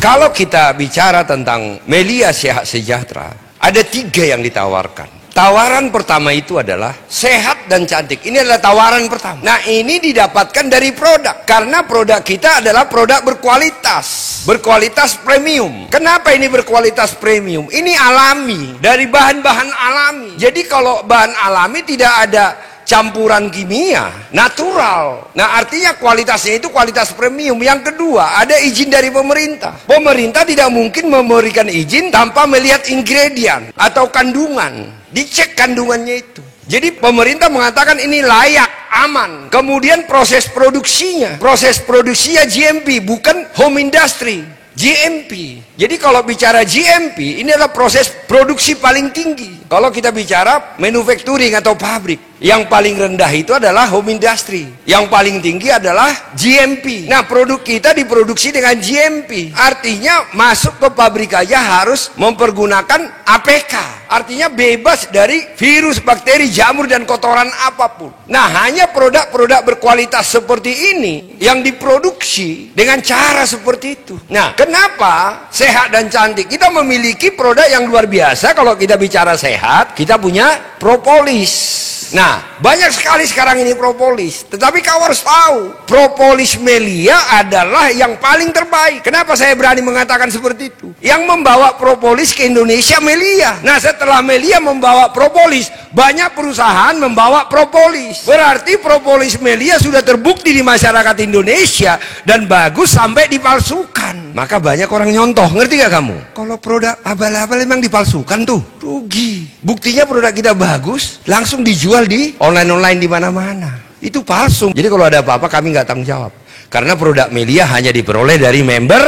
Kalau kita bicara tentang Melia Sehat Sejahtera, ada 3 yang ditawarkan. Tawaran pertama itu adalah sehat dan cantik. Ini adalah tawaran pertama. Nah, ini didapatkan dari produk. Karena produk kita adalah produk berkualitas. Berkualitas premium. Kenapa ini berkualitas premium? Ini alami. Dari bahan-bahan alami. Jadi kalau bahan alami tidak ada campuran kimia, natural. Nah, artinya kualitasnya itu kualitas premium. Yang kedua, ada izin dari pemerintah. Pemerintah tidak mungkin memberikan izin tanpa melihat ingredient atau kandungan. Dicek kandungannya itu. Jadi pemerintah mengatakan ini layak, aman. Kemudian proses produksinya GMP, bukan home industry, GMP. Jadi kalau bicara GMP, ini adalah proses produksi paling tinggi. Kalau kita bicara manufacturing atau pabrik, yang paling rendah itu adalah home industry, yang paling tinggi adalah GMP. Nah, produk kita diproduksi dengan GMP, artinya masuk ke pabrik aja harus mempergunakan APK, artinya bebas dari virus, bakteri, jamur, dan kotoran apapun. Nah, hanya produk-produk berkualitas seperti ini yang diproduksi dengan cara seperti itu. Nah, kenapa sehat dan cantik? Kita memiliki produk yang luar biasa. Kalau kita bicara sehat, kita punya propolis. Nah, banyak sekali sekarang ini propolis. Tetapi kau harus tahu, propolis Melia adalah yang paling terbaik. Kenapa saya berani mengatakan seperti itu? Yang membawa propolis ke Indonesia Melia. Nah, setelah Melia membawa propolis, banyak perusahaan membawa propolis. Berarti propolis Melia sudah terbukti di masyarakat Indonesia dan bagus sampai dipalsukan. Maka banyak orang nyontoh, ngerti gak kamu? Kalau produk abal-abal memang dipalsukan tuh, rugi. Buktinya produk kita bagus, langsung dijual di online di mana-mana. Itu palsu. Jadi kalau ada apa-apa kami nggak tanggung jawab. Karena produk Melia hanya diperoleh dari member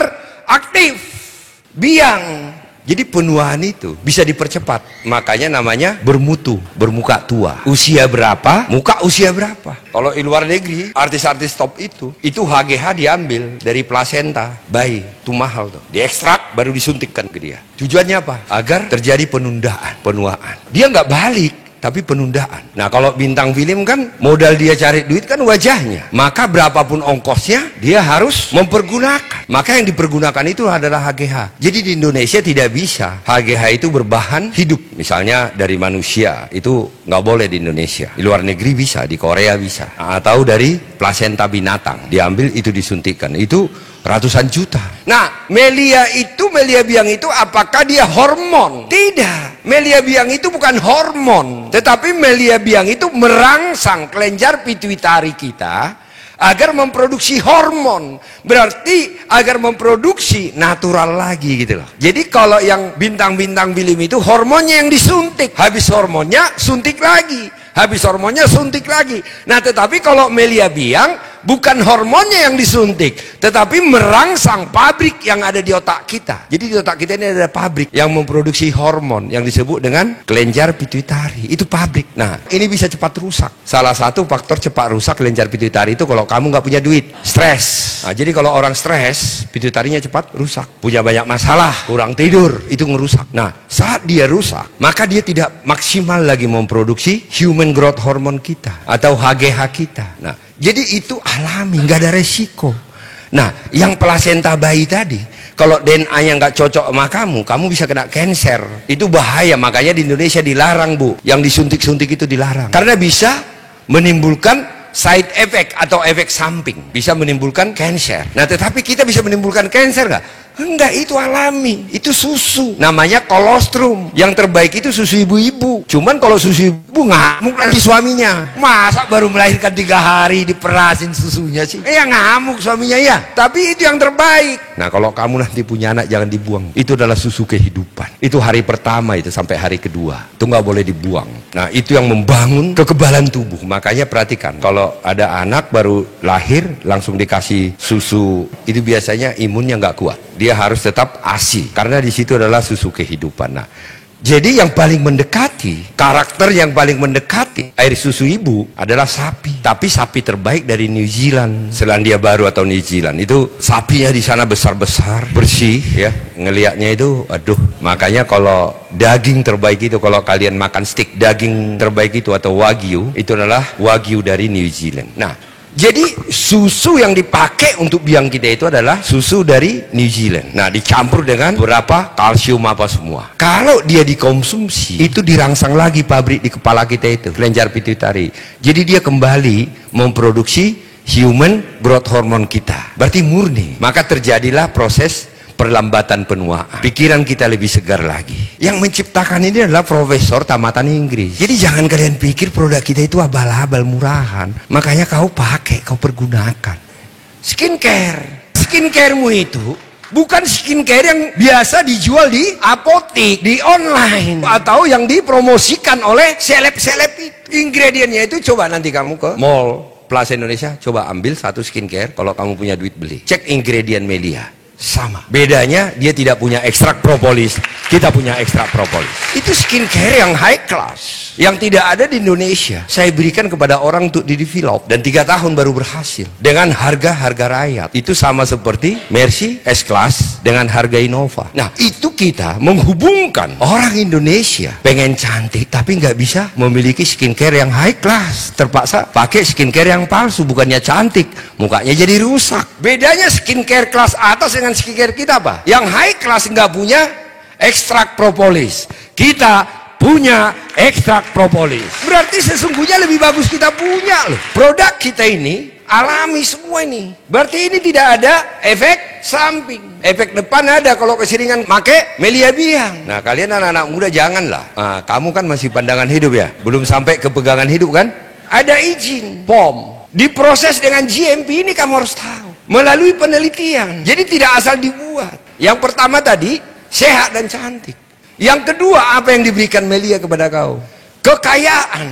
aktif. Biang. Jadi penuaan itu bisa dipercepat. Makanya namanya bermutu, bermuka tua. Usia berapa, muka usia berapa. Kalau di luar negeri, artis-artis top itu HGH diambil dari plasenta bayi. Itu mahal tuh. Diekstrak baru disuntikkan ke dia. Tujuannya apa? Agar terjadi penuaan. Dia nggak balik, tapi penundaan. Nah, kalau bintang film kan modal dia cari duit kan wajahnya. Maka berapapun ongkosnya dia harus mempergunakan. Maka yang dipergunakan itu adalah HGH. Jadi di Indonesia tidak bisa HGH itu berbahan hidup. Misalnya dari manusia, itu nggak boleh di Indonesia. Di luar negeri bisa, di Korea bisa. Atau dari plasenta binatang diambil, itu disuntikkan. Itu ratusan juta. Nah, Melia Biang itu apakah dia hormon? Tidak. Melia Biang itu bukan hormon, tetapi Melia Biang itu merangsang kelenjar pituitari kita agar memproduksi hormon. Berarti agar memproduksi natural lagi gitu loh. Jadi kalau yang bintang-bintang film itu hormonnya yang disuntik, habis hormonnya suntik lagi, habis hormonnya suntik lagi. Nah, tetapi kalau Melia Biang bukan hormonnya yang disuntik, tetapi merangsang pabrik yang ada di otak kita. Jadi di otak kita ini ada pabrik yang memproduksi hormon yang disebut dengan kelenjar pituitari. Itu pabrik. Nah, ini bisa cepat rusak. Salah satu faktor cepat rusak kelenjar pituitari itu kalau kamu nggak punya duit, stres. Nah, jadi kalau orang stres, pituitarinya cepat rusak. Punya banyak masalah, kurang tidur, itu ngerusak. Nah, saat dia rusak, maka dia tidak maksimal lagi memproduksi human growth hormone kita atau HGH kita. Nah, jadi itu alami, nggak ada resiko. Nah, yang plasenta bayi tadi, kalau DNA-nya nggak cocok sama kamu bisa kena cancer. Itu bahaya, makanya di Indonesia dilarang, Bu. Yang disuntik-suntik itu dilarang. Karena bisa menimbulkan side effect atau efek samping. Bisa menimbulkan cancer. Nah, tetapi kita bisa menimbulkan cancer nggak? Enggak, itu alami, itu susu. Namanya kolostrum. Yang terbaik itu susu ibu-ibu. Cuman kalau susu ibu ngamuk nanti suaminya. Masa baru melahirkan 3 hari diperasin susunya sih? Ya ngamuk suaminya ya. Tapi itu yang terbaik. Nah, kalau kamu nanti punya anak jangan dibuang. Itu adalah susu kehidupan. Itu hari pertama itu sampai hari kedua. Itu nggak boleh dibuang. Nah, itu yang membangun kekebalan tubuh. Makanya perhatikan, kalau ada anak baru lahir langsung dikasih susu, itu biasanya imunnya nggak kuat. Dia harus tetap ASI karena di situ adalah susu kehidupan. Nah, jadi yang paling mendekati, karakter yang paling mendekati air susu ibu adalah sapi. Tapi sapi terbaik dari New Zealand, Selandia Baru atau New Zealand. Itu sapinya di sana besar-besar, bersih ya. Ngelihatnya itu, aduh. Makanya kalau daging terbaik itu, kalau kalian makan steak daging terbaik itu atau wagyu, itu adalah wagyu dari New Zealand. Nah, Jadi susu yang dipakai untuk biang kita itu adalah susu dari New Zealand. Nah, dicampur dengan beberapa kalsium apa semua. Kalau dia dikonsumsi, itu dirangsang lagi pabrik di kepala kita itu, kelenjar pituitari. Jadi dia kembali memproduksi human growth hormone kita. Berarti murni. Maka terjadilah proses perlambatan penuaan. Pikiran kita lebih segar lagi. Yang menciptakan ini adalah profesor tamatan Inggris. Jadi jangan kalian pikir produk kita itu abal-abal murahan. Makanya kau pakai, kau pergunakan. Skincare. Skincaremu itu bukan skincare yang biasa dijual di apotik, di online, atau yang dipromosikan oleh seleb-seleb itu. Ingredientnya itu coba nanti kamu ke mall Plaza Indonesia, coba ambil satu skincare. Kalau kamu punya duit beli, cek ingredient Melia. Sama. Bedanya dia tidak punya ekstrak propolis, kita punya ekstrak propolis. Itu skincare yang high class, yang tidak ada di Indonesia. Saya berikan kepada orang untuk di develop, dan 3 tahun baru berhasil dengan harga-harga rakyat. Itu sama seperti Mercy S-Class dengan harga Innova. Nah, itu kita menghubungkan orang Indonesia pengen cantik tapi nggak bisa memiliki skincare yang high class, terpaksa pakai skincare yang palsu. Bukannya cantik, mukanya jadi rusak. Bedanya skincare kelas atas dengan skincare kita apa? Yang high class nggak punya ekstrak propolis, kita punya ekstrak propolis. Berarti sesungguhnya lebih bagus kita punya loh. Produk kita ini alami semua ini. Berarti ini tidak ada efek samping. Efek depan ada kalau keseringan make Melia Biang. Nah, kalian anak-anak muda janganlah. Nah, kamu kan masih pandangan hidup ya, belum sampai ke pegangan hidup kan? Ada izin POM. Diproses dengan GMP ini kamu harus tahu. Melalui penelitian. Jadi tidak asal dibuat. Yang pertama tadi sehat dan cantik. Yang kedua, apa yang diberikan Melia kepada kau? Kekayaan.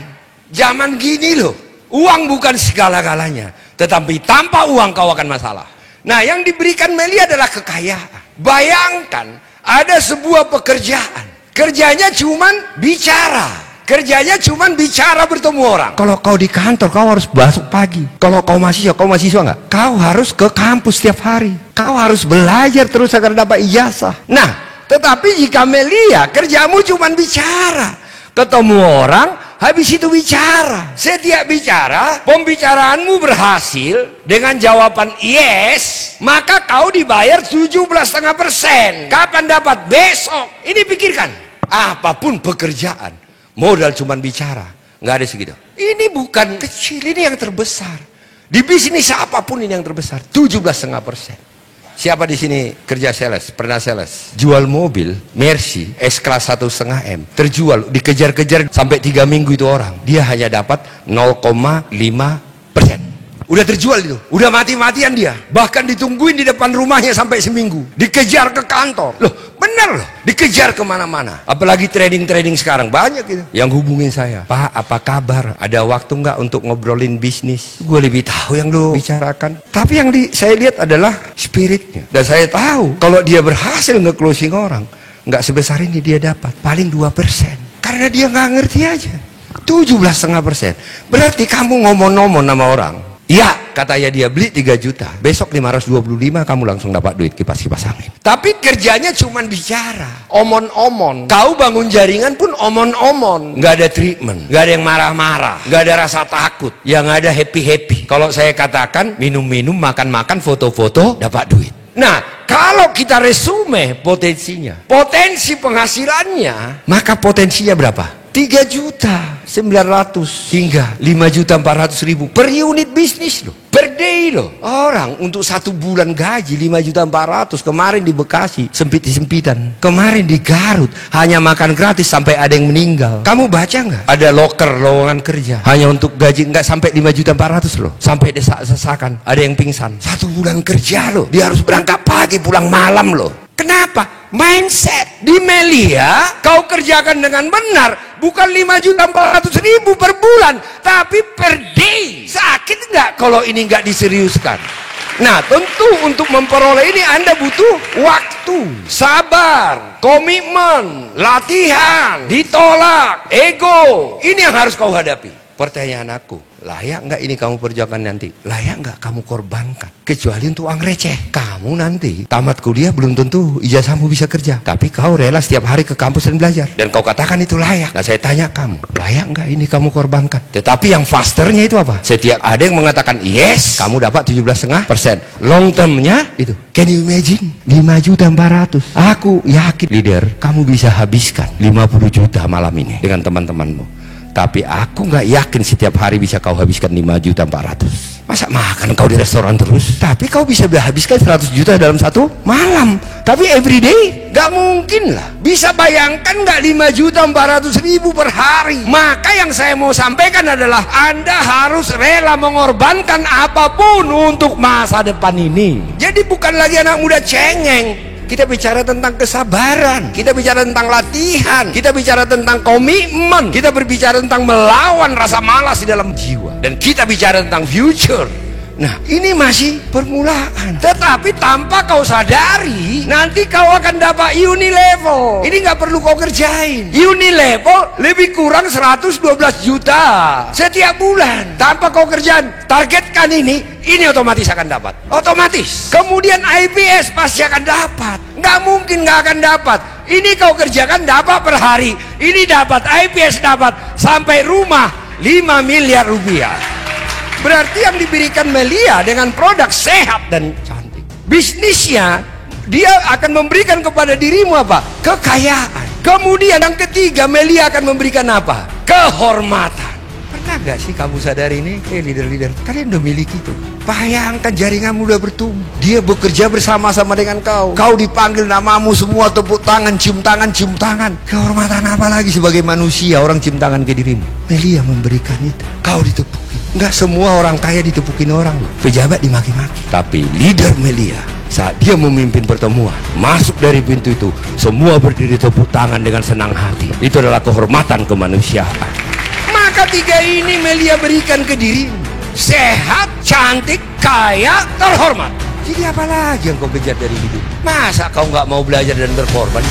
Zaman gini loh, uang bukan segala-galanya, tetapi tanpa uang kau akan masalah. Nah, yang diberikan Melia adalah kekayaan. Bayangkan ada sebuah pekerjaan, kerjanya cuman bicara. Kerjanya cuman bicara, bertemu orang. Kalau kau di kantor, kau harus masuk pagi. Kalau kau mahasiswa nggak? Kau harus ke kampus setiap hari. Kau harus belajar terus agar dapat ijazah. Nah, tetapi jika Melia, kerjamu cuman bicara. Ketemu orang, habis itu bicara. Setiap bicara, pembicaraanmu berhasil dengan jawaban yes, maka kau dibayar 17,5%. Kapan dapat? Besok. Ini pikirkan. Apapun pekerjaan, modal cuman bicara, nggak ada segitu. Ini bukan kecil, ini yang terbesar. Di bisnis apapun ini yang terbesar, 17,5%. Siapa di sini kerja sales, pernah sales? Jual mobil Mercy S-Class 1,5 M, terjual, dikejar-kejar sampai 3 minggu itu orang. Dia hanya dapat 0,5%. Udah terjual itu, udah mati-matian dia. Bahkan ditungguin di depan rumahnya sampai seminggu. Dikejar ke kantor. Loh, bener loh, dikejar kemana-mana. Apalagi trading-trading sekarang banyak gitu yang hubungin saya. Pak, apa kabar? Ada waktu nggak untuk ngobrolin bisnis? Gue lebih tahu yang lu bicarakan. Tapi yang saya lihat adalah spiritnya. Dan saya tahu kalau dia berhasil nge-closing orang, nggak sebesar ini dia dapat. Paling 2%. Karena dia nggak ngerti aja. 17,5%. Berarti kamu ngomong-ngomong sama orang. Ya, katanya dia beli 3 juta, besok 525 kamu langsung dapat duit kipas-kipas angin. Tapi kerjanya cuman bicara, omon-omon. Kau bangun jaringan pun omon-omon, nggak ada treatment, nggak ada yang marah-marah, nggak ada rasa takut, yang ada happy-happy. Kalau saya katakan minum-minum, makan-makan, foto-foto, dapat duit. Nah, kalau kita resume potensinya, potensi penghasilannya, maka potensinya berapa? 3.900.000 hingga 5.400.000 per unit bisnis loh, per day loh. Orang untuk 1 bulan gaji 5.400.000. Kemarin di Bekasi sempit-sempitan, kemarin di Garut hanya makan gratis sampai ada yang meninggal. Kamu baca nggak? Ada loker lowongan kerja hanya untuk gaji nggak sampai 5.400.000 loh, sampai desak-desakan, ada yang pingsan. 1 bulan kerja loh, dia harus berangkat pagi pulang malam loh. Kenapa? Mindset. Di Melia kau kerjakan dengan benar, bukan 5.400.000 per bulan, tapi per day. Sakit nggak kalau ini nggak diseriuskan? Nah, tentu untuk memperoleh ini Anda butuh waktu, sabar, komitmen, latihan, ditolak, ego. Ini yang harus kau hadapi. pertanyaan aku, layak nggak ini kamu perjuangkan nanti? Layak nggak kamu korbankan? Kecuali untuk uang receh. Kamu nanti tamat kuliah belum tentu ijazahmu bisa kerja, tapi kau rela setiap hari ke kampus dan belajar, dan kau katakan itu layak. Nah saya tanya kamu, layak nggak ini kamu korbankan? Tetapi yang fasternya itu apa? Setiap ada yang mengatakan yes, kamu dapat 17,5%. Long termnya itu, can you imagine? 5.400.000. Aku yakin leader, kamu bisa habiskan 50 juta malam ini dengan teman-temanmu. Tapi aku nggak yakin setiap hari bisa kau habiskan 5.400.000. Masa makan kau di restoran terus? Tapi kau bisa habiskan 100 juta dalam satu malam. Tapi everyday nggak mungkin lah. Bisa bayangkan nggak 5.400.000 per hari? Maka yang saya mau sampaikan adalah Anda harus rela mengorbankan apapun untuk masa depan ini. Jadi bukan lagi anak muda cengeng. Kita bicara tentang kesabaran, kita bicara tentang latihan, kita bicara tentang komitmen, kita berbicara tentang melawan rasa malas di dalam jiwa, dan kita bicara tentang future. Nah, ini masih permulaan. Tetapi tanpa kau sadari, nanti kau akan dapat unilevel. Ini nggak perlu kau kerjain. Unilevel lebih kurang 112 juta setiap bulan. Tanpa kau kerjaan, targetkan ini otomatis akan dapat. Otomatis. Kemudian IPS pasti akan dapat. Nggak mungkin nggak akan dapat. Ini kau kerjakan dapat per hari. Ini dapat, IPS dapat, sampai rumah 5 miliar rupiah. Berarti yang diberikan Melia dengan produk sehat dan cantik, bisnisnya dia akan memberikan kepada dirimu apa? Kekayaan. Kemudian yang ketiga, Melia akan memberikan apa? Kehormatan. Pernah gak sih kamu sadar ini? Leader-leader, kalian udah miliki itu. Bayangkan jaringanmu udah bertumbuh. Dia bekerja bersama-sama dengan kau. Kau dipanggil namamu, semua tepuk tangan, cium tangan, cium tangan. Kehormatan apa lagi sebagai manusia orang cium tangan ke dirimu? Melia memberikan itu. Kau ditepuki. Enggak semua orang kaya ditepukin orang. Pejabat dimaki-maki. Tapi leader Melia, saat dia memimpin pertemuan, masuk dari pintu itu, semua berdiri tepuk tangan dengan senang hati. Itu adalah kehormatan kemanusiaan. Maka tiga ini Melia berikan ke dirimu. Sehat, cantik, kaya, terhormat. Jadi apa lagi yang kau kejar dari hidup? Masa kau nggak mau belajar dan berkorban?